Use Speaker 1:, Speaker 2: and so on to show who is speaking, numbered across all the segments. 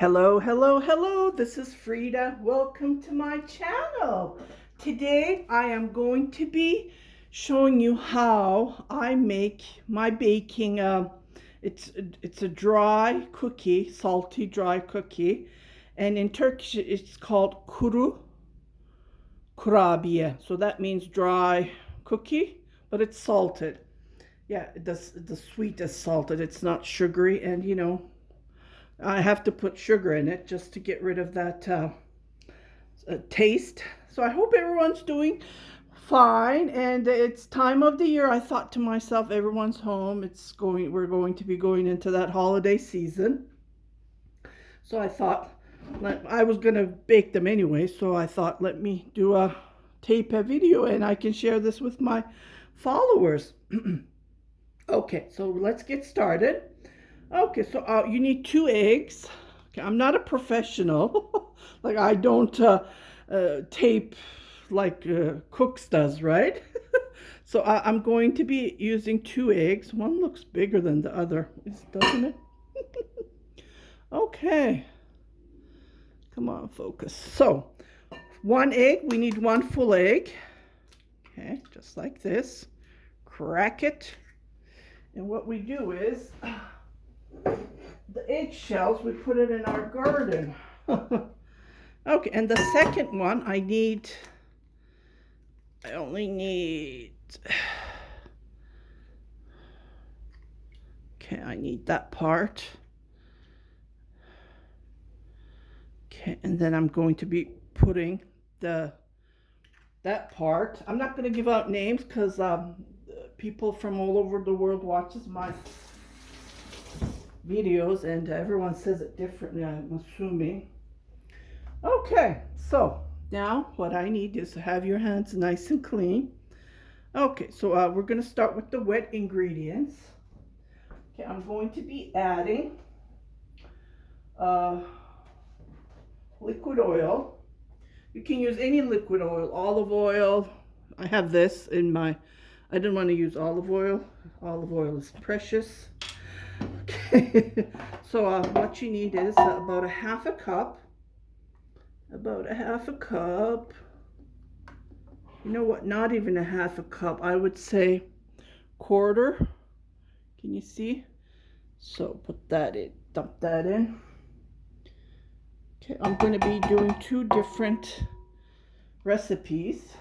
Speaker 1: Hello, hello, hello. This is Frida. Welcome to my channel. Today I am going to be showing you how I make my baking. It's a dry cookie, salty dry cookie, and in Turkish it's called kuru kurabiye. So that means dry cookie, but it's salted. Yeah, the sweet is salted. It's not sugary, and I have to put sugar in it just to get rid of that taste. So I hope everyone's doing fine. And it's time of the year. I thought to myself, everyone's home. We're going to be going into that holiday season. So I thought I was gonna bake them anyway. So I thought, let me do a video, and I can share this with my followers. Okay, so let's get started. Okay, so you need 2 eggs. Okay, I'm not a professional. Like I don't tape like Cooks does, right? So I'm going to be using 2 eggs. One looks bigger than the other, doesn't it? Okay. Come on, focus. So 1 egg, we need 1 full egg. Okay, just like this. Crack it. And what we do is the eggshells, we put it in our garden. Okay, and the second one I only need, okay, I need that part. Okay, and then I'm going to be putting that part. I'm not going to give out names because people from all over the world watches my videos, and everyone says it differently, I'm assuming. Okay, so now what I need is to have your hands nice and clean. Okay, so we're going to start with the wet ingredients. Okay, I'm going to be adding liquid oil. You can use any liquid oil, olive oil. I have this in my, I didn't want to use olive oil. Olive oil is precious. Okay, so what you need is about a half a cup. You know what, not even a half a cup. I would say quarter. Can you see? So put that in, dump that in. Okay, I'm going to be doing 2 different recipes.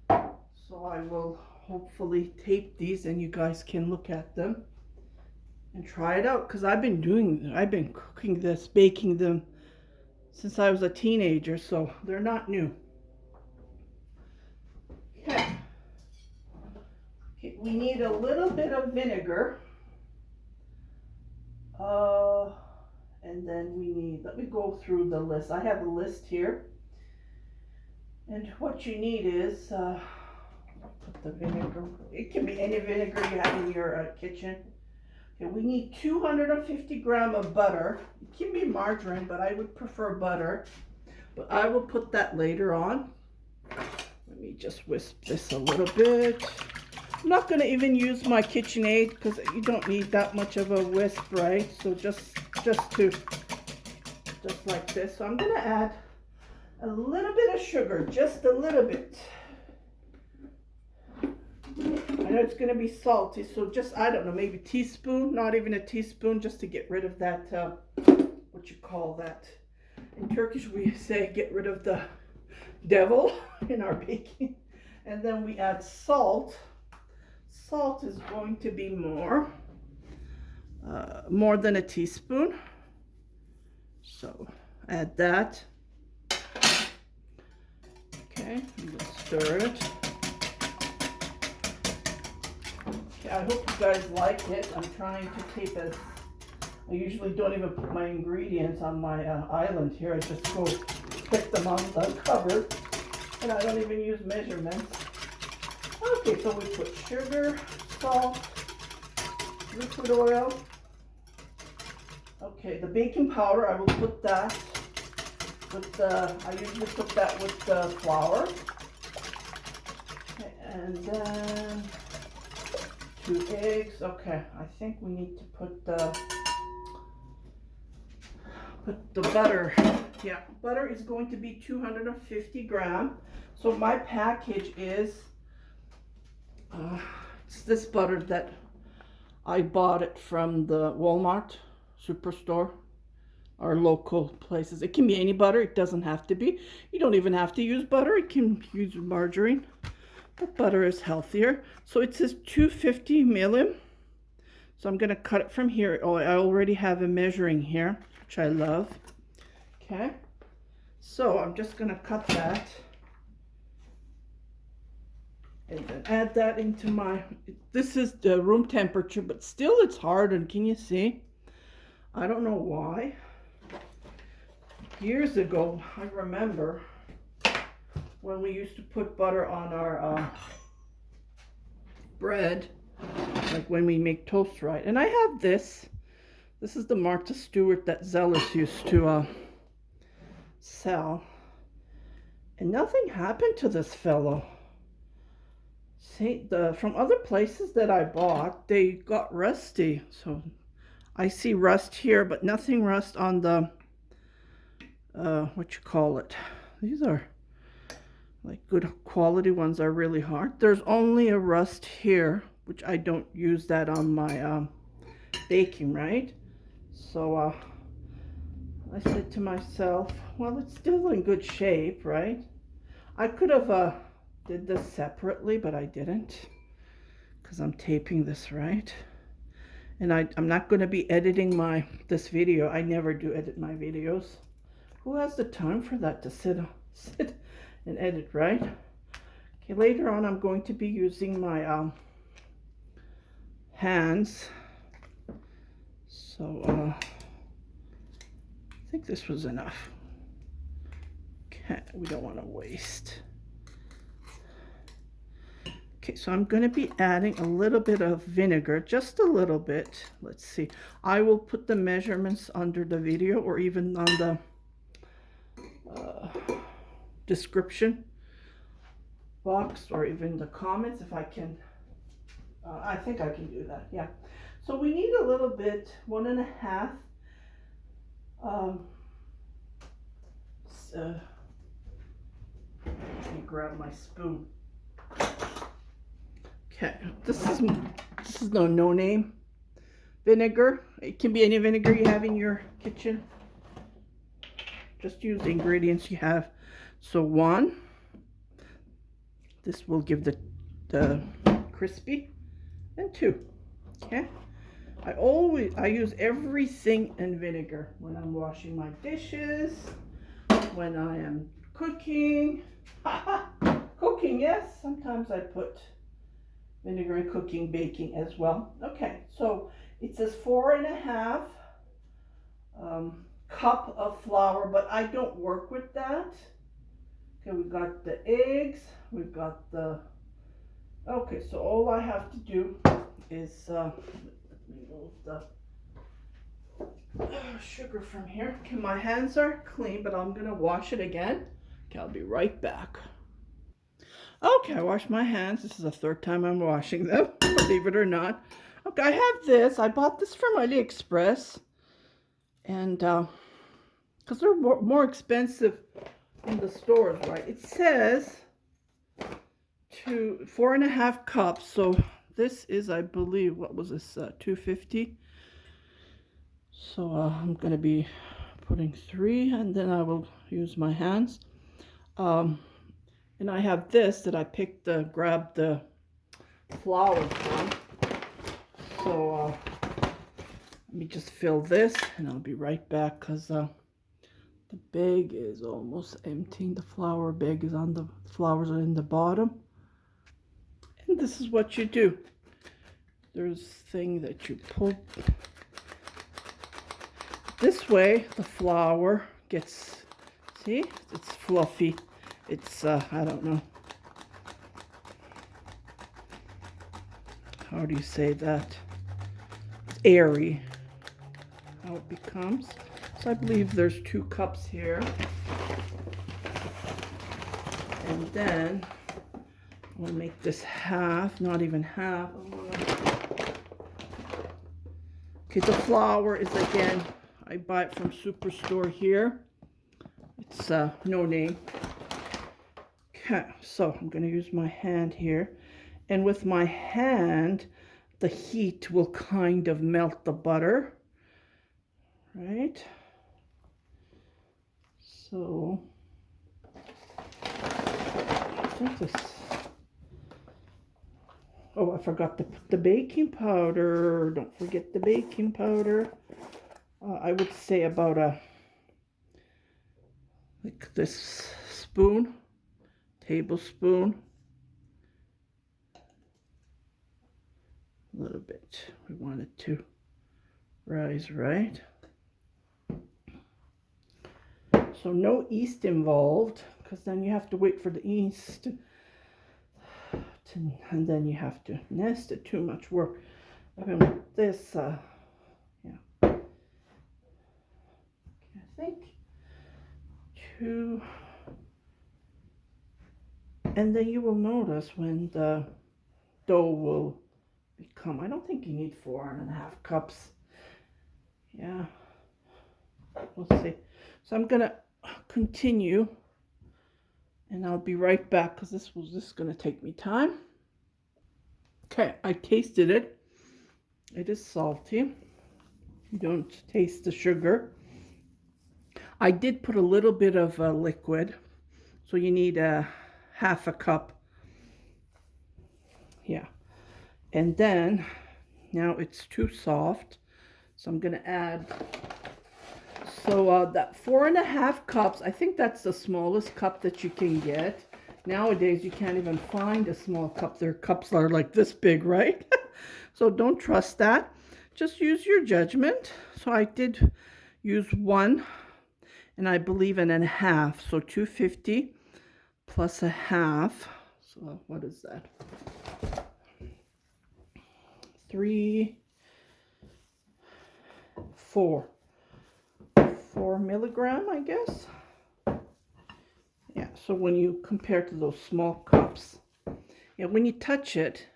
Speaker 1: So I will hopefully tape these and you guys can look at them and try it out, because I've been cooking this, baking them since I was a teenager, so they're not new. Okay. Okay, we need a little bit of vinegar. And then we need, let me go through the list. I have a list here. And what you need is, put the vinegar, it can be any vinegar you have in your kitchen. Okay, we need 250 grams of butter. It can be margarine, but I would prefer butter. But I will put that later on. Let me just whisk this a little bit. I'm not going to even use my KitchenAid because you don't need that much of a whisk, right? So just like this. So I'm going to add a little bit of sugar, just a little bit. I know it's going to be salty, so just, I don't know, maybe a teaspoon, not even a teaspoon, just to get rid of that, what you call that? In Turkish we say get rid of the devil in our baking. And then we add salt. Salt is going to be more than a teaspoon. So add that. Okay, let's stir it. I hope you guys like it. I'm trying to tape as, I usually don't even put my ingredients on my island here. I just go pick them on the cupboard, and I don't even use measurements. Okay, so we put sugar, salt, liquid oil. Okay, the baking powder, I will put that with I usually put that with the flour. Okay, and then 2 eggs. Okay, I think we need to put put the butter. Yeah, butter is going to be 250 grams. So my package is, it's this butter that I bought it from the Walmart superstore, our local places. It can be any butter. It doesn't have to be. You don't even have to use butter. You can use margarine, but butter is healthier. So it says 250 millim. So I'm going to cut it from here. Oh, I already have a measuring here, which I love. Okay. So I'm just going to cut that. And then add that into my, this is the room temperature, but still it's hard. And can you see? I don't know why. Years ago, I remember when we used to put butter on our bread, like when we make toast, right? And I have this. This is the Martha Stewart that Zealous used to sell. And nothing happened to this fellow. See, from other places that I bought, they got rusty. So I see rust here, but nothing rust on the, what you call it. These are like good quality ones are really hard. There's only a rust here, which I don't use that on my baking, right? So I said to myself, well, it's still in good shape, right? I could have did this separately, but I didn't because I'm taping this, right? And I'm not going to be editing this video. I never do edit my videos. Who has the time for that, to sit and edit, right? Okay, later on I'm going to be using my hands. So I think this was enough. Okay, we don't want to waste. Okay, so I'm going to be adding a little bit of vinegar, just a little bit. Let's see. I will put the measurements under the video or even on the description box or even the comments if I can. I think I can do that, yeah. So we need a little bit, 1.5. Let me grab my spoon. Okay, this is no name vinegar. It can be any vinegar you have in your kitchen. Just use the ingredients you have. So 1. This will give the crispy. And 2. Okay. I use everything in vinegar when I'm washing my dishes, when I am cooking. Cooking, yes. Sometimes I put vinegar in cooking, baking as well. Okay, so it says 4.5 cup of flour, but I don't work with that. Okay, we've got the eggs, we've got the, okay, so all I have to do is, let me move the sugar from here. Okay, my hands are clean, but I'm gonna wash it again. Okay, I'll be right back. Okay, I washed my hands. This is the 3rd time I'm washing them, believe it or not. Okay, I have this. I bought this from AliExpress. And because they're more expensive in the stores, right? It says 4.5 cups. So this is, I believe, what was this, 250? So I'm going to be putting 3, and then I will use my hands. And I have this that I grabbed the flour from. So let me just fill this, and I'll be right back because the bag is almost emptying. The flour bag is on the flowers are in the bottom. And this is what you do. There's a thing that you pull. This way the flour gets, see, it's fluffy. It's, I don't know. How do you say that? It's airy. How it becomes. So I believe there's 2 cups here. And then we'll make this half, not even half. Okay, the flour is again, I buy it from Superstore here. It's no name. Okay, so I'm going to use my hand here. And with my hand, the heat will kind of melt the butter. Right? So, I think this... Oh, I forgot the baking powder. Don't forget the baking powder. I would say about like this spoon, tablespoon. A little bit. We want it to rise right. So no yeast involved, because then you have to wait for the yeast and then you have to nest it. Too much work. Even with this, yeah. Okay, I think 2. And then you will notice when the dough will become, I don't think you need 4.5 cups. Yeah, we'll see. So I'm gonna continue and I'll be right back because this is gonna take me time. Okay, I tasted it. It is salty. You don't taste the sugar. I did put a little bit of liquid, so you need a 1/2 cup. Yeah, and then now it's too soft, so I'm gonna add. So that 4.5 cups, I think that's the smallest cup that you can get. Nowadays, you can't even find a small cup. Their cups are like this big, right? So don't trust that. Just use your judgment. So I did use 1, and I believe in 1/2. So 250 plus 1/2. So what is that? 3, 4. 4 milligram, I guess. Yeah, so when you compare to those small cups, yeah, when you touch it,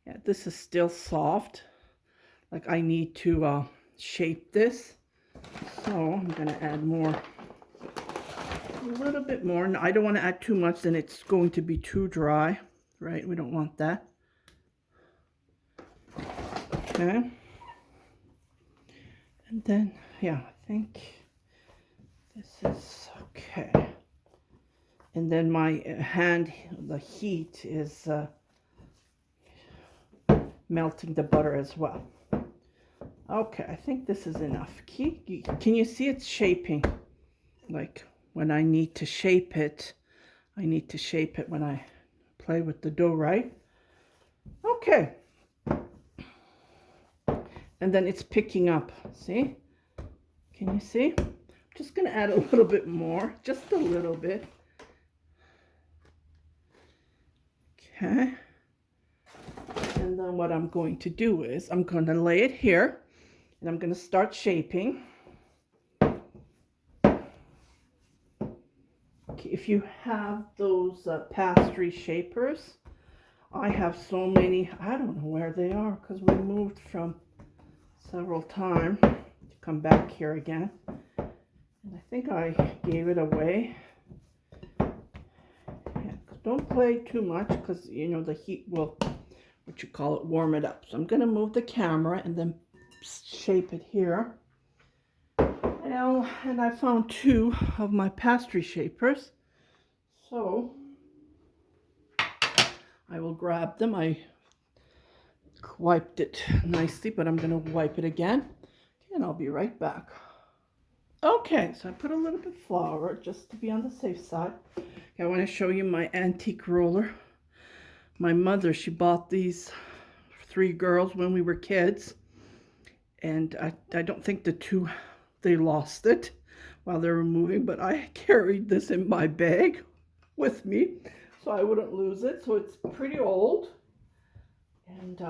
Speaker 1: yeah, this is still soft. Like I need to shape this. So I'm gonna add more, a little bit more. No, I don't want to add too much, then it's going to be too dry, right? We don't want that. Okay. And then, yeah, I think this is okay. And then my hand, the heat is melting the butter as well. Okay, I think this is enough. Can you see it's shaping? Like when I need to shape it, I need to shape it when I play with the dough, right? Okay. And then it's picking up, see? Can you see? I'm just gonna add a little bit more, just a little bit. Okay. And then what I'm going to do is I'm going to lay it here and I'm going to start shaping. Okay, if you have those pastry shapers, I have so many, I don't know where they are because we moved from several times to come back here again. And I think I gave it away. Yeah, don't play too much because, you know, the heat will, what you call it, warm it up. So I'm going to move the camera and then shape it here. And I found 2 of my pastry shapers. So I will grab them. I wiped it nicely, but I'm going to wipe it again. And I'll be right back. Okay, so I put a little bit of flour just to be on the safe side. Okay, I want to show you my antique roller. My mother, she bought these 3 girls when we were kids. And I don't think the 2, they lost it while they were moving, but I carried this in my bag with me so I wouldn't lose it. So it's pretty old. And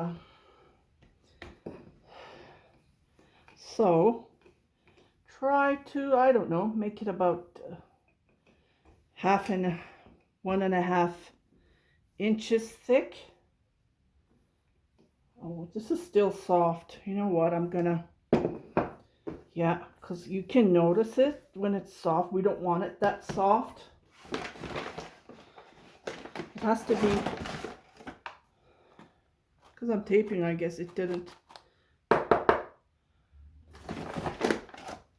Speaker 1: so try to, I don't know, make it about 1.5 inches thick. Oh, this is still soft. You know what? I'm gonna, Yeah, because you can notice it when it's soft. We don't want it that soft. It has to be, because I'm taping, I guess it didn't.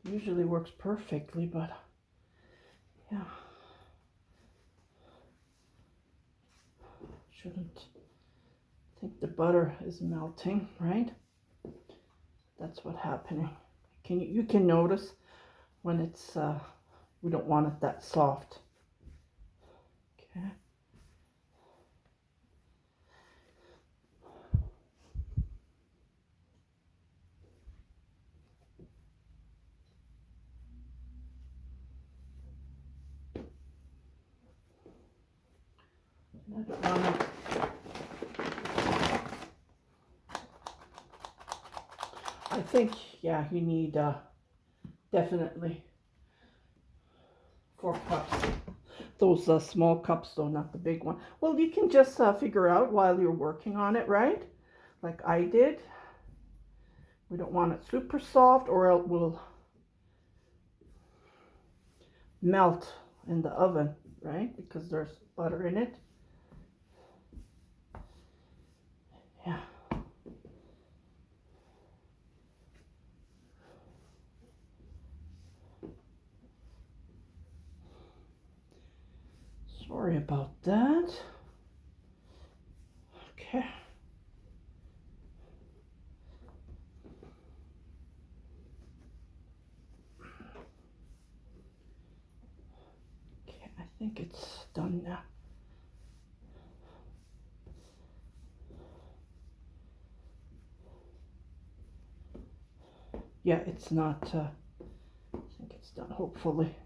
Speaker 1: Usually works perfectly, but yeah. Shouldn't think the butter is melting, right? That's what's happening. You can notice when it's we don't want it that soft. Okay. I don't want to. I think, yeah, you need definitely 4 cups. Those small cups though, not the big one. Well, you can just figure out while you're working on it, right? Like I did. We don't want it super soft or it will melt in the oven, right? Because there's butter in it. Yeah. Sorry about that. Okay. Okay, I think it's done now. Yeah, it's not, I think it's done, hopefully.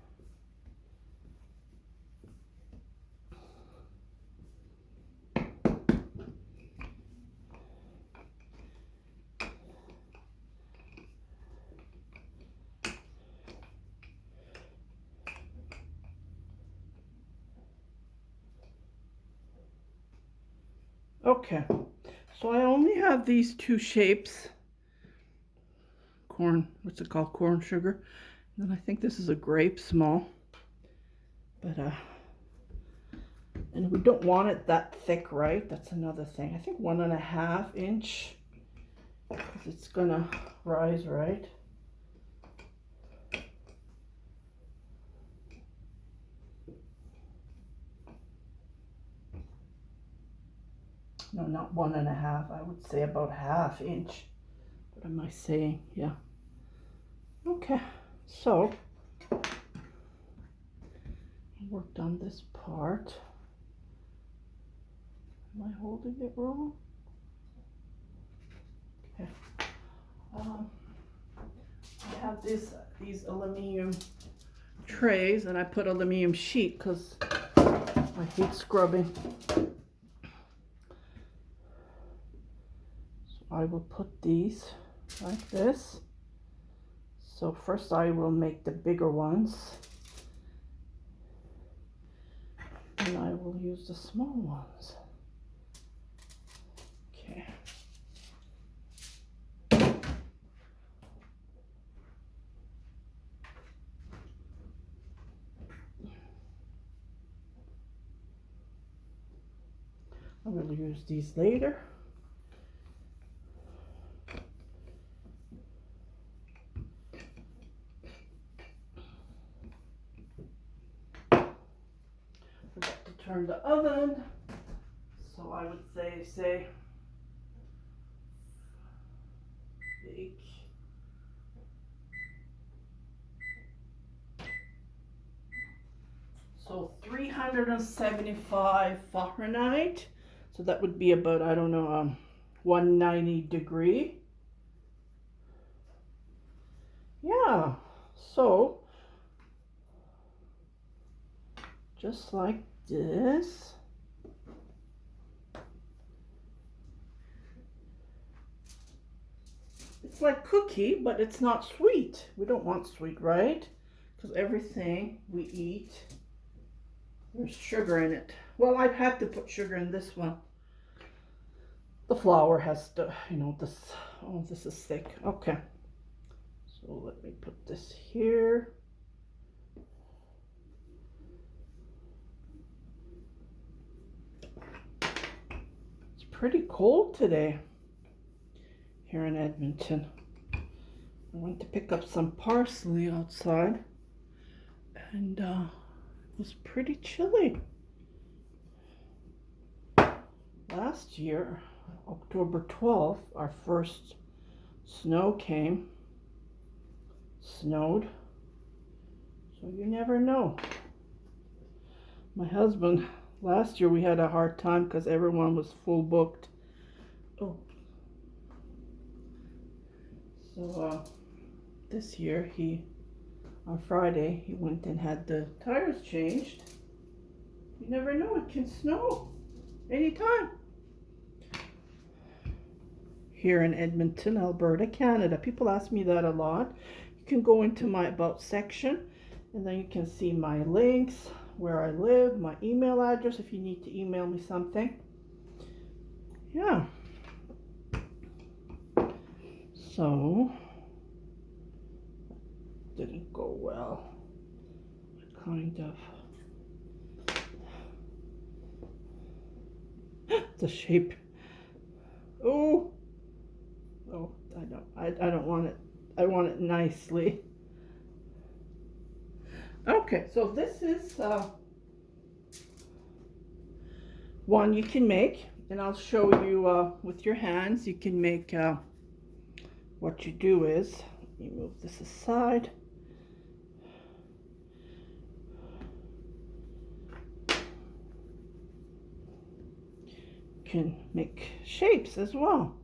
Speaker 1: Okay, so I only have these 2 shapes. Corn, what's it called? Corn sugar. And then I think this is a grape small. But, and we don't want it that thick, right? That's another thing. I think 1.5 inch, because it's gonna rise, right? No, not 1.5. I would say about 1/2 inch. What am I saying? Yeah. Okay, so I worked on this part. Am I holding it wrong? Okay. I have these aluminum trays, and I put aluminum sheet because I hate scrubbing. So I will put these like this. So first I will make the bigger ones, and I will use the small ones. Okay. I will use these later. Forgot to turn the oven, so I would say bake. So 375 Fahrenheit. So that would be about, I don't know, 190 degree. Yeah, so just like this. It's like cookie, but it's not sweet. We don't want sweet, right? Because everything we eat, there's sugar in it. Well, I've had to put sugar in this one. The flour has to, you know, this, oh, this is thick. Okay. So So let me put this here. It's pretty cold today here in Edmonton. I went to pick up some parsley outside, and it was pretty chilly. Last year, October 12th, our first snow came. Snowed. So you never know. My husband, last year we had a hard time because everyone was full booked. Oh. So this year on Friday, he went and had the tires changed. You never know, it can snow anytime. Here in Edmonton, Alberta, Canada. People ask me that a lot. You can go into my About section, and then you can see my links, where I live, my email address if you need to email me something. Yeah. So, didn't go well. Kind of. The shape. Oh, I don't want it. I want it nicely. Okay, so this is one you can make, and I'll show you with your hands. You can make, what you do is, let me move this aside. You can make shapes as well.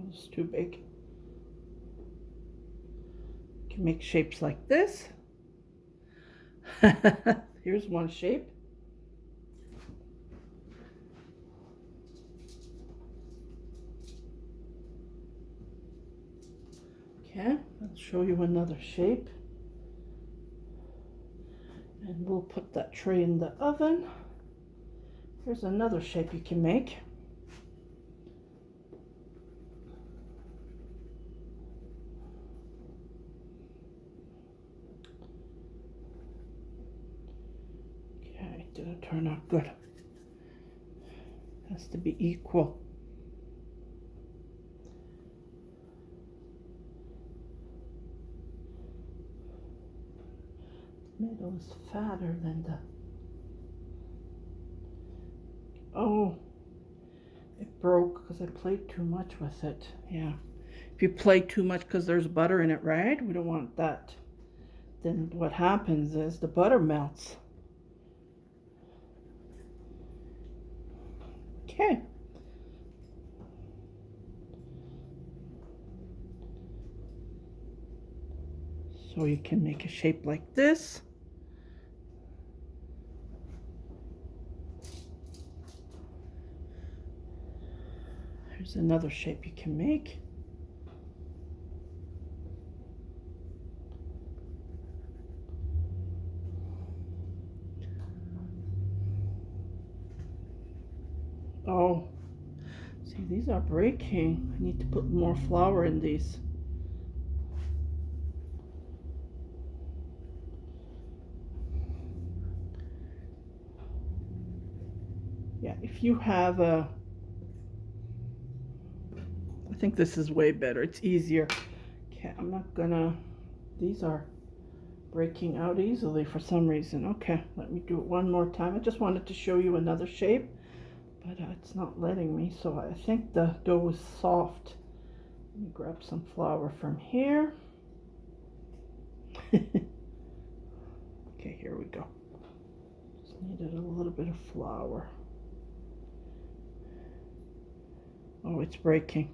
Speaker 1: It's too big. You can make shapes like this. Here's one shape. Okay, I'll show you another shape. And we'll put that tray in the oven. Here's another shape you can make. Didn't turn out good. Has to be equal. The middle is fatter than the... Oh, it broke because I played too much with it. Yeah. If you play too much because there's butter in it, right? We don't want that. Then what happens is the butter melts. Okay. So you can make a shape like this. Here's another shape you can make. Oh, see, these are breaking. I need to put more flour in these. Yeah, if you have a... I think this is way better. It's easier. Okay, I'm not gonna... These are breaking out easily for some reason. Okay, let me do it one more time. I just wanted to show you another shape. But it's not letting me, so I think the dough is soft. Let me grab some flour from here. Okay, here we go. Just needed a little bit of flour. Oh, it's breaking.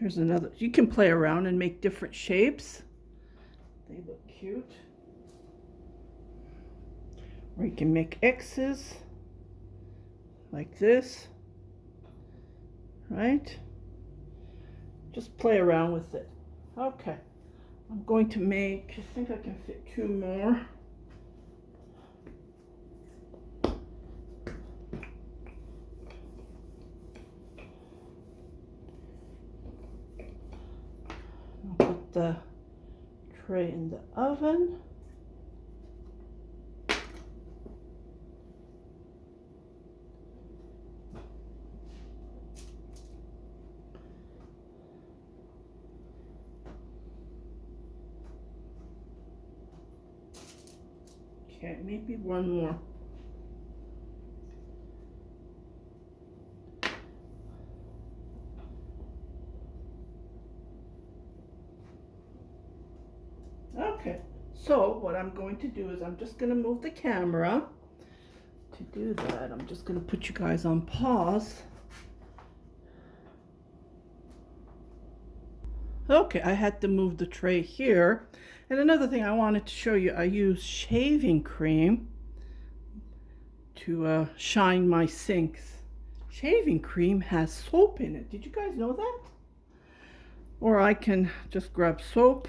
Speaker 1: Here's another. You can play around and make different shapes. They look cute. Or you can make X's like this, right? just play around with it. Okay, I'm going to make, I think I can fit 2 more. I'll put the tray in the oven. Okay, maybe 1 more. Okay, so what I'm going to do is I'm just going to move the camera. To do that, I'm just going to put you guys on pause. Okay, I had to move the tray here. And another thing I wanted to show you, I use shaving cream to shine my sinks. Shaving cream has soap in it. Did you guys know that? Or I can just grab soap,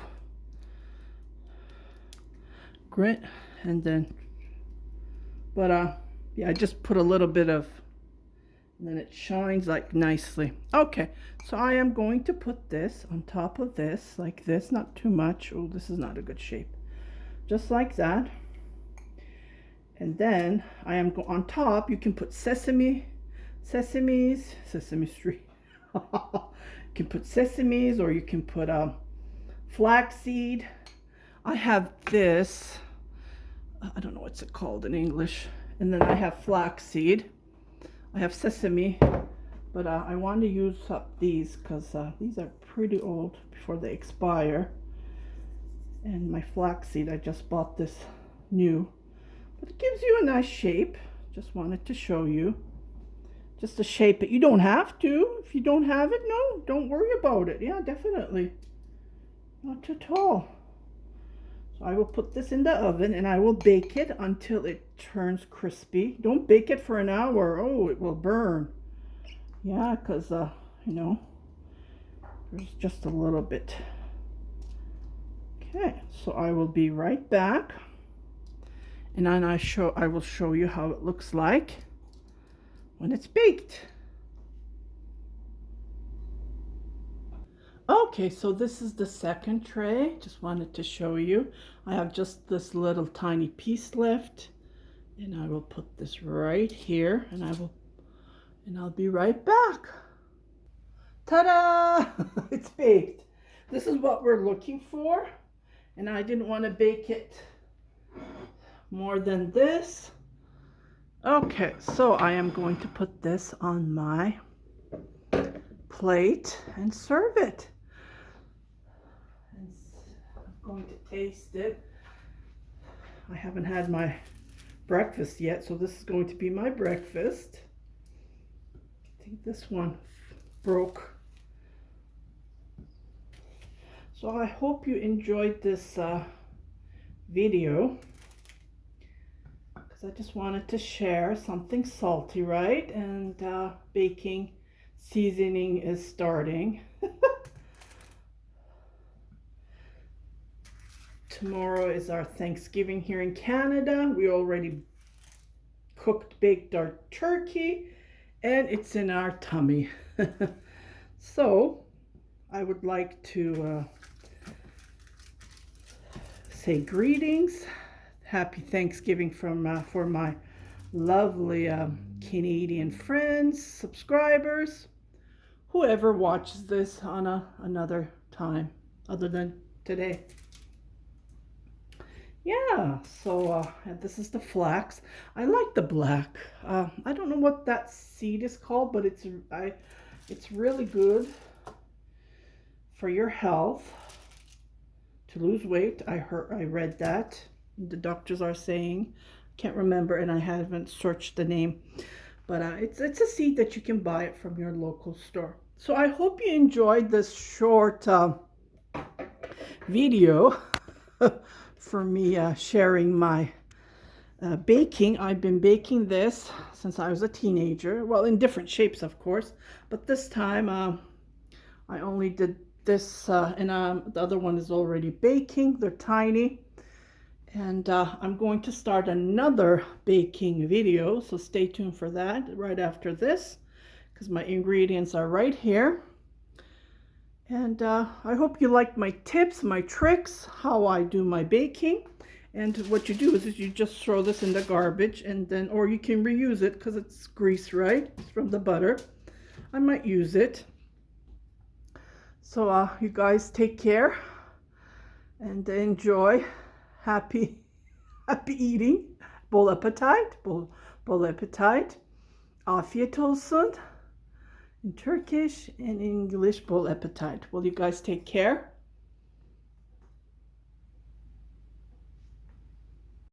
Speaker 1: grit, and then, yeah, I just put a little bit of, and then it shines like nicely. Okay, so I am going to put this on top of this, like this, not too much. Oh, this is not a good shape. Just like that. And then I am on top, you can put sesame street. You can put sesames, or you can put flaxseed. I have this, I don't know what's it called in English. And then I have flaxseed. I have sesame, but I want to use up these because these are pretty old before they expire. And my flaxseed, I just bought this new. But it gives you a nice shape. Just wanted to show you. Just to shape it. You don't have to. If you don't have it, no, don't worry about it. Yeah, definitely. Not at all. So I will put this in the oven and I will bake it until it turns crispy. Don't bake it for an hour. Oh, it will burn. Yeah, because, you know, there's just a little bit. Okay, so I will be right back. And then I will show you how it looks like when it's baked. Okay, so this is the second tray. Just wanted to show you. I have just this little tiny piece left, and I will put this right here, and I'll be right back. Ta-da! It's baked. This is what we're looking for, and I didn't want to bake it more than this. Okay, so I am going to put this on my plate and serve it. And I'm going to taste it. I haven't had my breakfast yet, so this is going to be my breakfast. I think this one broke. So I hope you enjoyed this video. I just wanted to share something salty, right? And baking seasoning is starting. Tomorrow is our Thanksgiving here in Canada. We already baked our turkey, and it's in our tummy. So I would like to say greetings. Happy Thanksgiving for my lovely Canadian friends, subscribers, whoever watches this on another time other than today. Yeah, so and this is the flax. I like the black. I don't know what that seed is called, but it's really good for your health to lose weight. I read that. The doctors are saying, can't remember, and I haven't searched the name, but it's a seed that you can buy it from your local store. So I hope you enjoyed this short video for me sharing my baking. I've been baking this since I was a teenager, well, in different shapes, of course, but this time I only did this, and the other one is already baking. They're tiny. And I'm going to start another baking video, so stay tuned for that right after this, because my ingredients are right here. And I hope you like my tips, my tricks, how I do my baking. And what you do is you just throw this in the garbage, and then, or you can reuse it because it's grease, right? It's from the butter. I might use it. So you guys take care and enjoy. Happy eating. Bol appetit. Bol appetit. Afiyet olsun. In Turkish and English, bol appetit. Well, you guys take care.